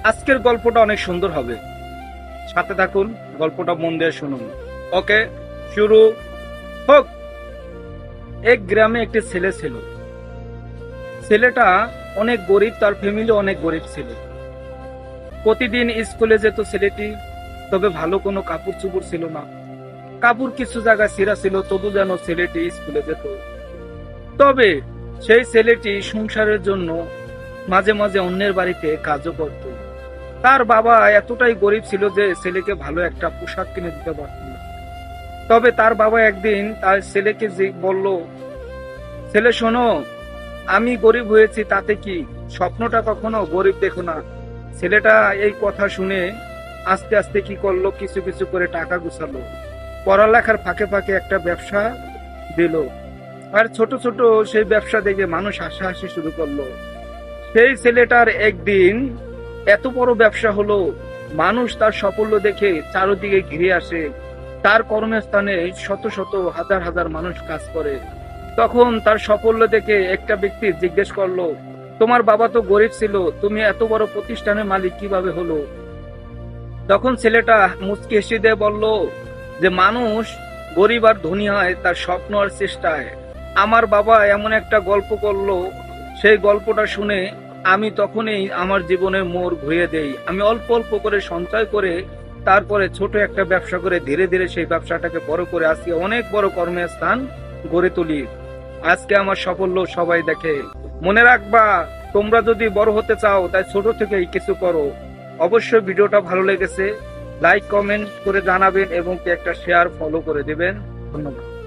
আজকের গল্পটা অনেক সুন্দর হবে, সাথে থাকুন, গল্পটা মন দিয়ে শুনুন। ওকে, শুরু হোক। এক গ্রামে একটি ছেলে ছিল। ছেলেটা অনেক গরিব, তার ফ্যামিলি অনেক গরিব ছিল। প্রতিদিন স্কুলে যেত ছেলেটি, তবে ভালো কোনো কাপড় চোপড় ছিল না। কাপড় কিছু জায়গায় ছেঁড়া ছিল, তবু যেন ছেলেটি স্কুলে যেত। তবে সেই ছেলেটি সংসারের জন্য মাঝে মাঝে অন্যের বাড়িতে কাজও করত। তার বাবা এতটাই গরিব ছিল যে ছেলেকে ভালো একটা পোশাক কিনে দিতে পারত না। তবে তার বাবা একদিন তার ছেলেকে যে বলল, ছেলে শোনো, আমি গরিব হয়েছি তাতে কি, স্বপ্নটা কখনো গরিব দেখো না। ছেলেটা এই কথা শুনে আস্তে আস্তে কি করলো, কিছু কিছু করে টাকা গুছালো, পড়ালেখার ফাঁকে ফাঁকে একটা ব্যবসা দিল। আর ছোট ছোট সেই ব্যবসা দেখে মানুষ হাসাহাসি শুরু করলো। সেই ছেলেটার একদিন এত বড় ব্যবসা হলো, মানুষ তার সাফল্য দেখে চারদিকে ঘিরে আসে। তার কর্মস্থানে শত শত হাজার হাজার মানুষ কাজ করে। তখন তার সাফল্য দেখে একটা ব্যক্তি জিজ্ঞেস করলো, তোমার বাবা তো গরিব ছিল, তুমি এত বড় প্রতিষ্ঠানের মালিক কিভাবে হলো? তখন ছেলেটা মুচকি হেসে দিয়ে বলল যে মানুষ গরিব আর ধনী হয় তার স্বপ্ন আর চেষ্টায়। আমার বাবা এমন একটা গল্প করলো, সেই গল্পটা শুনে আমি তখনই আমার জীবনের মোড় ঘুরিয়ে দেই। আমি অল্প অল্প করে সঞ্চয় করে তারপরে ছোট একটা ব্যবসা করে ধীরে ধীরে সেই ব্যবসাটাকে বড় করে আজকে অনেক বড় কর্মস্থান গড়ে তুলি। আজকে আমার সাফল্য সবাই দেখে। মনে রাখবা, তোমরা যদি বড় হতে চাও তাই ছোট থেকেই কিছু করো। অবশ্যই ভিডিওটা ভালো লেগেছে লাইক কমেন্ট করে জানাবেন এবং কি একটা শেয়ার ফলো করে দিবেন। ধন্যবাদ।